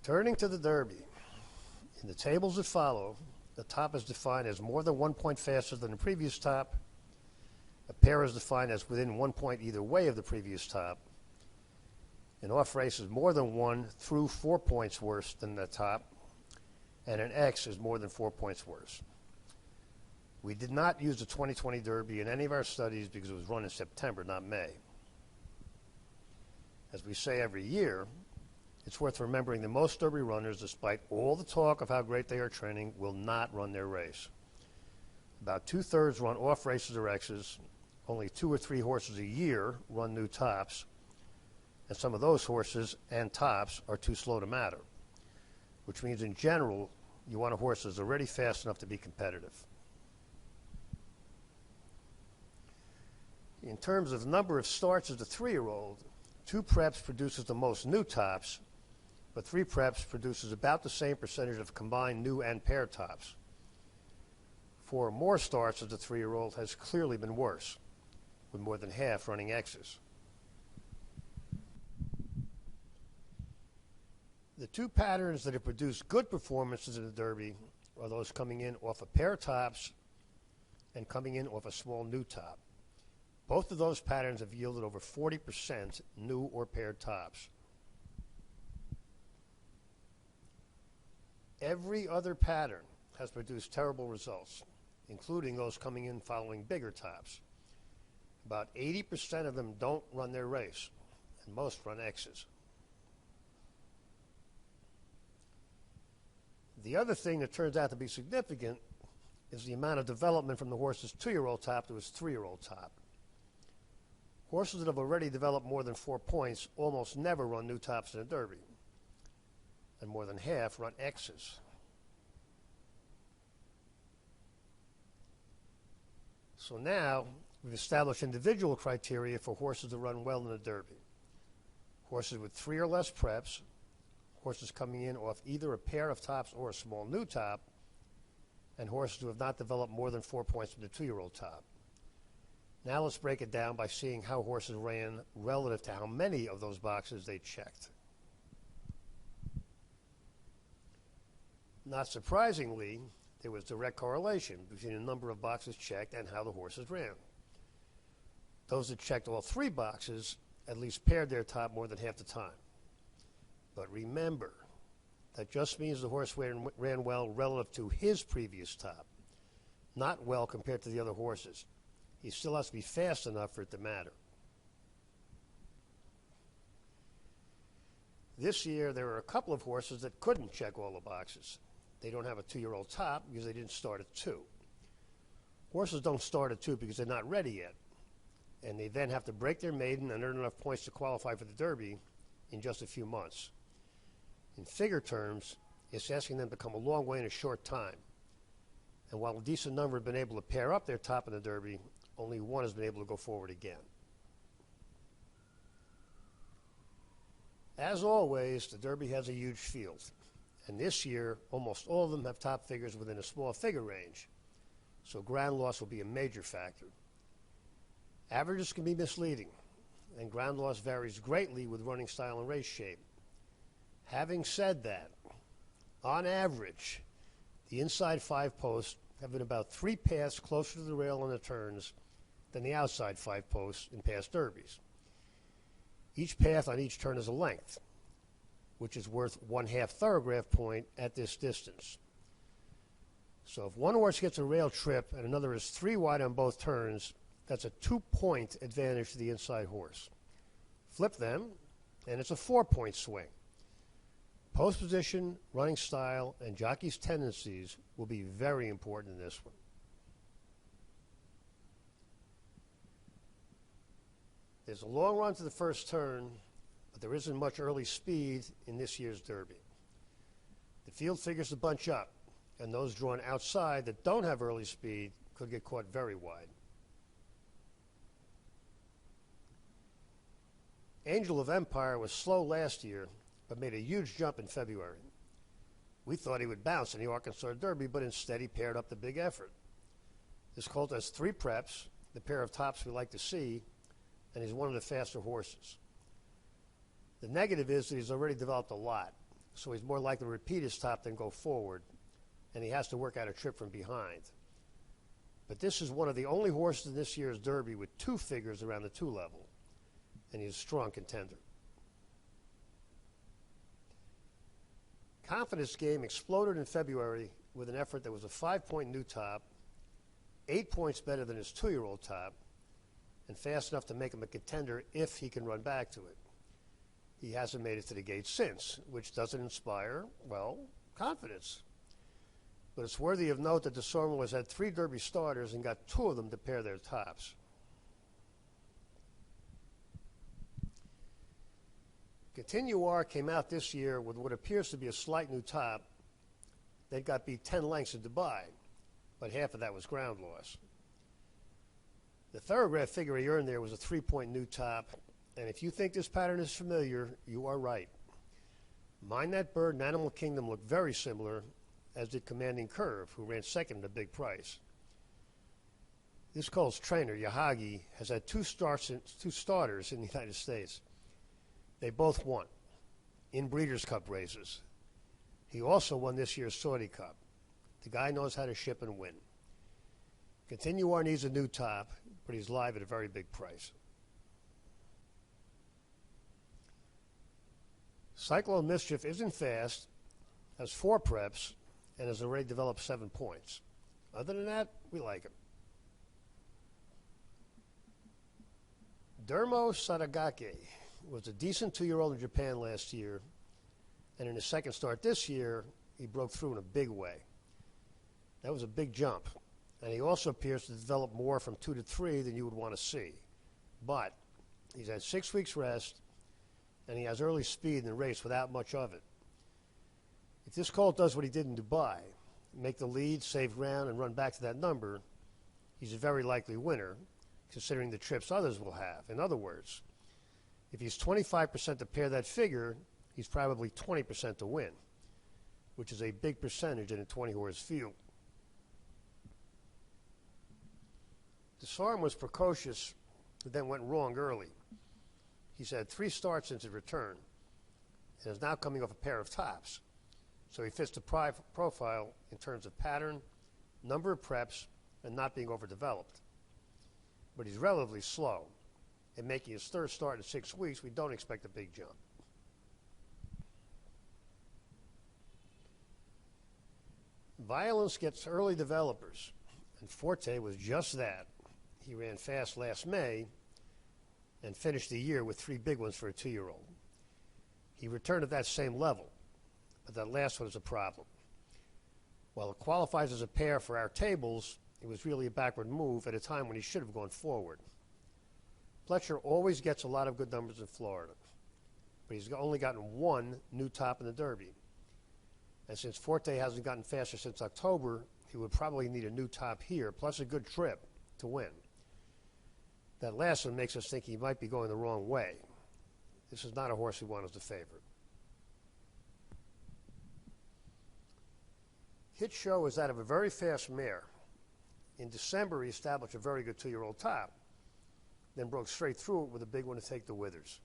Turning to the Derby, in the tables that follow, the top is defined as more than 1 point faster than the previous top. A pair is defined as within 1 point either way of the previous top. An off race is more than 1 through 4 points worse than the top. And an X is more than 4 points worse. We did not use the 2020 Derby in any of our studies because it was run in September, not May. As we say every year, it's worth remembering that most Derby runners, despite all the talk of how great they are training, will not run their race. About 2/3 run off races or X's. Only 2 or 3 horses a year run new tops. And some of those horses and tops are too slow to matter, which means in general, you want a horse that's already fast enough to be competitive. In terms of number of starts as a 3-year-old, 2 preps produces the most new tops, but 3 preps produces about the same percentage of combined new and pair tops. 4 or more starts as a 3-year-old has clearly been worse, with more than half running X's. The 2 patterns that have produced good performances in the Derby are those coming in off a pair of tops and coming in off a small new top. Both of those patterns have yielded over 40% new or paired tops. Every other pattern has produced terrible results, including those coming in following bigger tops. About 80% of them don't run their race, and most run X's. The other thing that turns out to be significant is the amount of development from the horse's 2-year-old top to his 3-year-old top. Horses that have already developed more than 4 points almost never run new tops in a Derby, and more than half run X's. So now we've established individual criteria for horses that run well in the Derby. Horses with 3 or less preps, horses coming in off either a pair of tops or a small new top, and horses who have not developed more than 4 points from the 2-year-old top. Now let's break it down by seeing how horses ran relative to how many of those boxes they checked. Not surprisingly, there was direct correlation between the number of boxes checked and how the horses ran. Those that checked all 3 boxes at least paired their top more than half the time. But remember, that just means the horse ran well relative to his previous top, not well compared to the other horses. He still has to be fast enough for it to matter. This year, there are a couple of horses that couldn't check all the boxes. They don't have a 2-year-old top because they didn't start at 2. Horses don't start at 2 because they're not ready yet, and they then have to break their maiden and earn enough points to qualify for the Derby in just a few months. In figure terms, it's asking them to come a long way in a short time. And while a decent number have been able to pair up their top in the Derby, only 1 has been able to go forward again. As always, the Derby has a huge field. And this year, almost all of them have top figures within a small figure range. So ground loss will be a major factor. Averages can be misleading, and ground loss varies greatly with running style and race shape. Having said that, on average, the inside 5 posts have been about 3 paths closer to the rail on the turns than the outside 5 posts in past Derbies. Each path on each turn is a length, which is worth 1/2 Thoro-Graph point at this distance. So if one horse gets a rail trip and another is 3 wide on both turns, that's a 2-point advantage to the inside horse. Flip them, and it's a 4-point swing. Post position, running style, and jockey's tendencies will be very important in this one. There's a long run to the first turn, but there isn't much early speed in this year's Derby. The field figures to bunch up, and those drawn outside that don't have early speed could get caught very wide. Angel of Empire was slow last year, but made a huge jump in February. We thought he would bounce in the Arkansas Derby, but instead he paired up the big effort. This colt has 3 preps, the pair of tops we like to see, and he's one of the faster horses. The negative is that he's already developed a lot, so he's more likely to repeat his top than go forward, and he has to work out a trip from behind. But this is one of the only horses in this year's Derby with 2 figures around the 2 level, and he's a strong contender. Confidence Game exploded in February with an effort that was a 5-point new top, 8 points better than his 2-year-old top, and fast enough to make him a contender if he can run back to it. He hasn't made it to the gate since, which doesn't inspire, well, confidence. But it's worthy of note that the Sormel has had 3 Derby starters and got 2 of them to pair their tops. Continuar came out this year with what appears to be a slight new top. They got beat 10 lengths in Dubai, but half of that was ground loss. The Thoro-Graph figure he earned there was a 3-point new top, and if you think this pattern is familiar, you are right. Mind That Bird and Animal Kingdom look very similar, as did Commanding Curve, who ran second at a big price. This cole's trainer, Yahagi, has had 2 starters in the United States. They both won in Breeders' Cup races. He also won this year's Saudi Cup. The guy knows how to ship and win. Continuar needs a new top, but he's live at a very big price. Cyclone Mischief isn't fast, has 4 preps, and has already developed 7 points. Other than that, we like him. Dermo Sadagake was a decent 2-year-old in Japan last year, and in his second start this year, he broke through in a big way. That was a big jump, and he also appears to develop more from 2 to 3 than you would want to see. But he's had 6 weeks rest, and he has early speed in the race without much of it. If this colt does what he did in Dubai, make the lead, save ground, and run back to that number, he's a very likely winner, considering the trips others will have. In other words, if he's 25% to pair that figure, he's probably 20% to win, which is a big percentage in a 20-horse field. Disarm was precocious, but then went wrong early. He's had 3 starts since his return, and is now coming off a pair of tops. So he fits the profile in terms of pattern, number of preps, and not being overdeveloped. But he's relatively slow. And making his 3rd start in 6 weeks, we don't expect a big jump. Violence gets early developers, and Forte was just that. He ran fast last May and finished the year with 3 big ones for a 2-year-old. He returned at that same level, but that last one is a problem. While it qualifies as a pair for our tables, it was really a backward move at a time when he should have gone forward. Fletcher always gets a lot of good numbers in Florida, but he's only gotten 1 new top in the Derby. And since Forte hasn't gotten faster since October, he would probably need a new top here, plus a good trip to win. That last one makes us think he might be going the wrong way. This is not a horse we want as the favorite. Hit Show is that of a very fast mare. In December, he established a very good 2-year-old top, then broke straight through it with a big one to take the withers.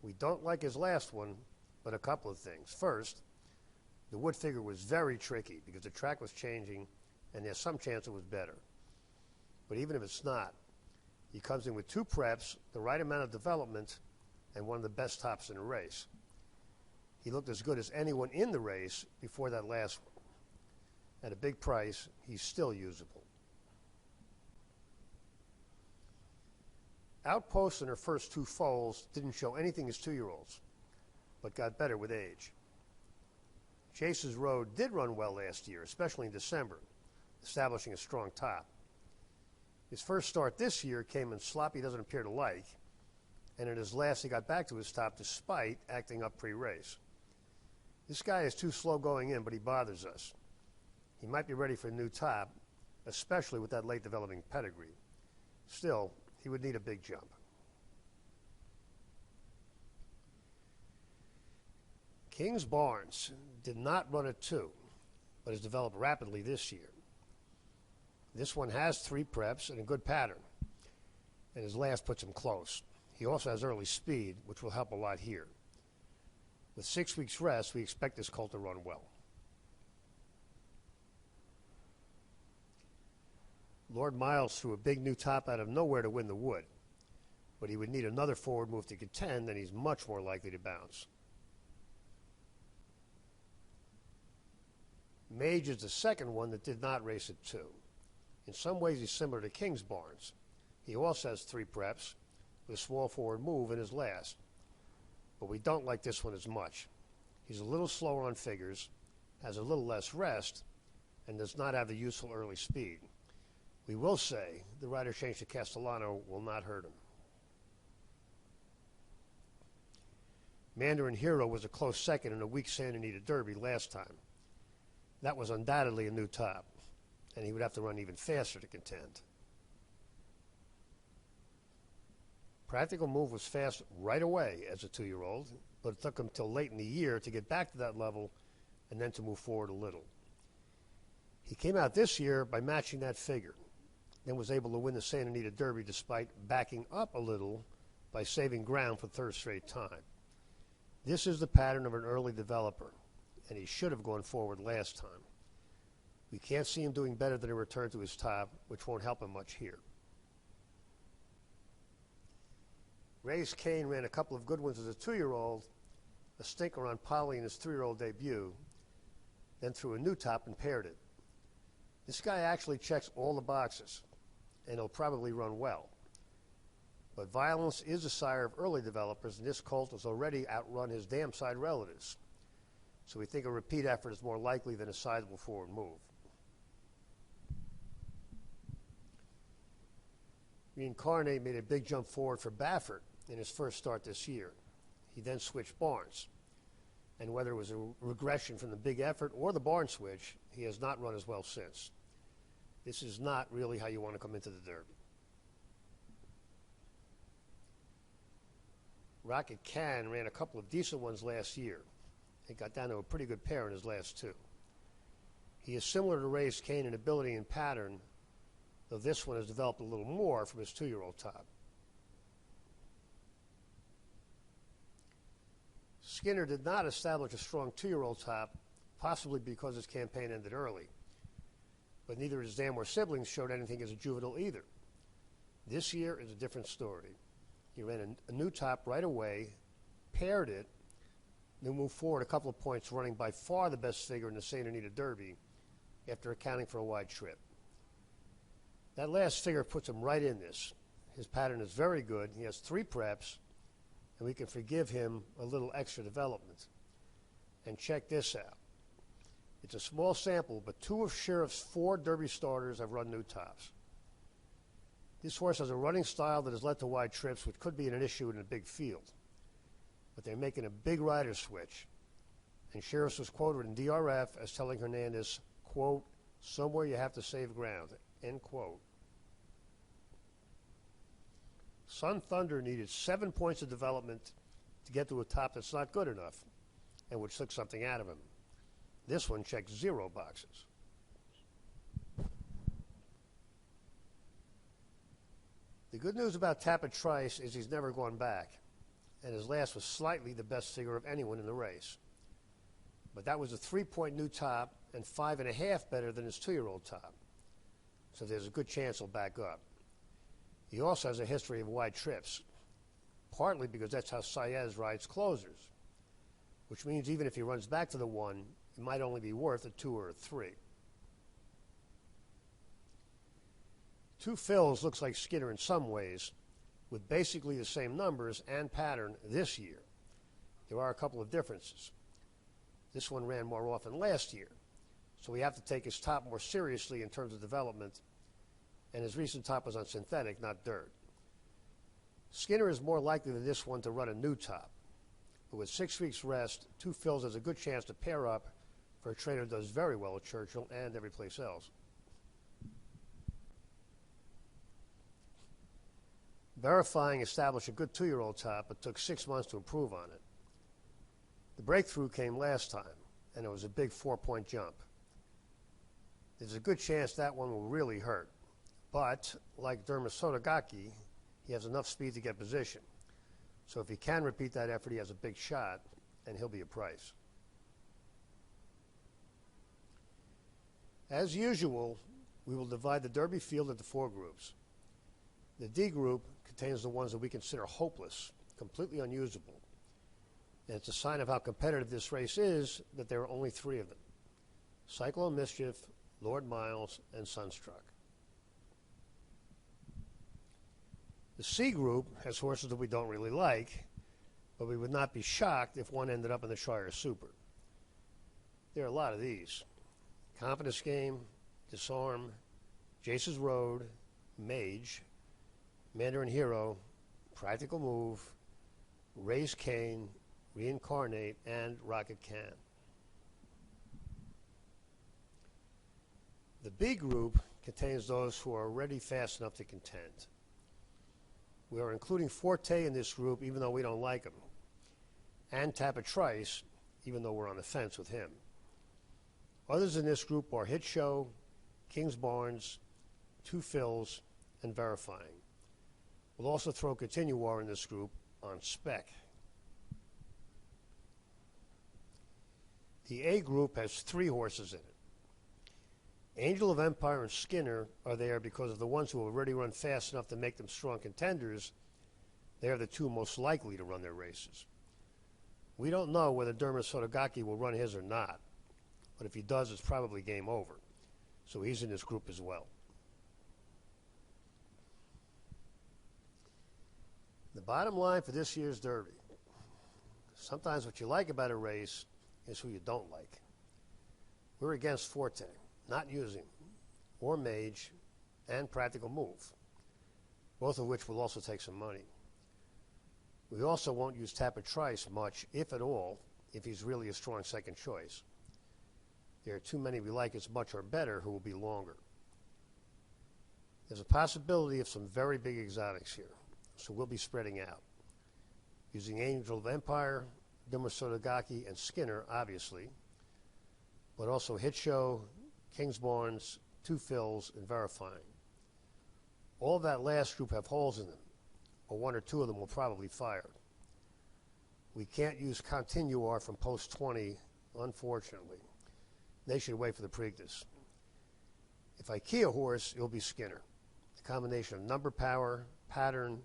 We don't like his last one, but a couple of things. First, the wood figure was very tricky because the track was changing, and there's some chance it was better. But even if it's not, he comes in with 2 preps, the right amount of development, and one of the best tops in the race. He looked as good as anyone in the race before that last one. At a big price, he's still usable. Outposts in her first 2 foals didn't show anything as 2-year-olds, but got better with age. Chase's Road did run well last year, especially in December, establishing a strong top. His first start this year came in slop he doesn't appear to like, and in his last he got back to his top despite acting up pre-race. This guy is too slow going in, but he bothers us. He might be ready for a new top, especially with that late developing pedigree. Still, he would need a big jump. King's Barnes did not run at 2, but has developed rapidly this year. This one has 3 preps and a good pattern, and his last puts him close. He also has early speed, which will help a lot here. With 6 weeks rest, we expect this colt to run well. Lord Miles threw a big new top out of nowhere to win the Wood, but he would need another forward move to contend, and he's much more likely to bounce. Mage is the second one that did not race at 2. In some ways, he's similar to King's Barnes. He also has 3 preps with a small forward move in his last, but we don't like this one as much. He's a little slower on figures, has a little less rest, and does not have the useful early speed. We will say the rider change to Castellano will not hurt him. Mandarin Hero was a close second in a weak Santa Anita Derby last time. That was undoubtedly a new top, and he would have to run even faster to contend. Practical Move was fast right away as a 2-year-old, but it took him till late in the year to get back to that level and then to move forward a little. He came out this year by matching that figure, then was able to win the Santa Anita Derby despite backing up a little by saving ground for third straight time. This is the pattern of an early developer, and he should have gone forward last time. We can't see him doing better than a return to his top, which won't help him much here. Race Kane ran a couple of good ones as a 2-year-old, a stinker on Polly in his 3-year-old debut, then threw a new top and paired it. This guy actually checks all the boxes, and he'll probably run well. But violence is a sire of early developers, and this colt has already outrun his dam side relatives. So we think a repeat effort is more likely than a sizable forward move. Reincarnate made a big jump forward for Baffert in his first start this year. He then switched barns. And whether it was a regression from the big effort or the barn switch, he has not run as well since. This is not really how you want to come into the Derby. Rocket Can ran a couple of decent ones last year. He got down to a pretty good pair in his last 2. He is similar to Race Kane in ability and pattern, though this one has developed a little more from his 2-year-old top. Skinner did not establish a strong 2-year-old top, possibly because his campaign ended early. But neither his dam or siblings showed anything as a juvenile either. This year is a different story. He ran a new top right away, paired it, then moved forward a couple of points, running by far the best figure in the Santa Anita Derby after accounting for a wide trip. That last figure puts him right in this. His pattern is very good. He has 3 preps, and we can forgive him a little extra development. And check this out. It's a small sample, but 2 of Sheriff's 4 Derby starters have run new tops. This horse has a running style that has led to wide trips, which could be an issue in a big field. But they're making a big rider switch. And Sheriff's was quoted in DRF as telling Hernandez, quote, "Somewhere you have to save ground," end quote. Sun Thunder needed 7 points of development to get to a top that's not good enough, and which took something out of him. This one checked 0 boxes. The good news about Tapit Trice is he's never gone back, and his last was slightly the best figure of anyone in the race. But that was a 3-point new top and 5.5 better than his 2-year-old top. So there's a good chance he'll back up. He also has a history of wide trips, partly because that's how Saez rides closers, which means even if he runs back to the 1, it might only be worth a 2 or a 3. Two Phils looks like Skinner in some ways, with basically the same numbers and pattern this year. There are a couple of differences. This one ran more often last year, so we have to take his top more seriously in terms of development, and his recent top was on synthetic, not dirt. Skinner is more likely than this one to run a new top, but with 6 weeks rest, Two Phils has a good chance to pair up for a trainer that does very well at Churchill and every place else. Verifying established a good 2-year-old top, but took 6 months to improve on it. The breakthrough came last time, and it was a big 4-point jump. There's a good chance that one will really hurt, but like Dermis Sotogaki, he has enough speed to get position. So if he can repeat that effort, he has a big shot, and he'll be a price. As usual, we will divide the Derby field into 4 groups. The D group contains the ones that we consider hopeless, completely unusable. And it's a sign of how competitive this race is that there are only 3 of them: Cyclone Mischief, Lord Miles, and Sunstruck. The C group has horses that we don't really like, but we would not be shocked if one ended up in the Shire Super. There are a lot of these: Confidence Game, Disarm, Jace's Road, Mage, Mandarin Hero, Practical Move, Raise Cane, Reincarnate, and Rocket Can. The B group contains those who are already fast enough to contend. We are including Forte in this group even though we don't like him, and Tapatrice even though we're on the fence with him. Others in this group are Hit Show, King's Barnes, Two Fills, and Verifying. We'll also throw Continuar in this group on spec. The A group has 3 horses in it. Angel of Empire and Skinner are there because of the ones who already run fast enough to make them strong contenders. They are the 2 most likely to run their races. We don't know whether Dermot Sotogake will run his or not, but if he does, it's probably game over. So he's in this group as well. The bottom line for this year's Derby: sometimes what you like about a race is who you don't like. We're against Forte, not using, or Mage, and Practical Move, both of which will also take some money. We also won't use Tapatrice much, if at all, if he's really a strong second choice. There are too many we like as much or better who will be longer. There's a possibility of some very big exotics here, so we'll be spreading out. Using Angel of Empire, Dermot Sotogake, and Skinner, obviously, but also Hit Show, King's Barnes, Two Fills, and Verifying. All of that last group have holes in them, or 1 or 2 of them will probably fire. We can't use Continuar from post 20, unfortunately. They should wait for the Preakness. If I key a horse, it'll be Skinner. The combination of number power, pattern,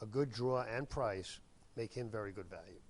a good draw, and price make him very good value.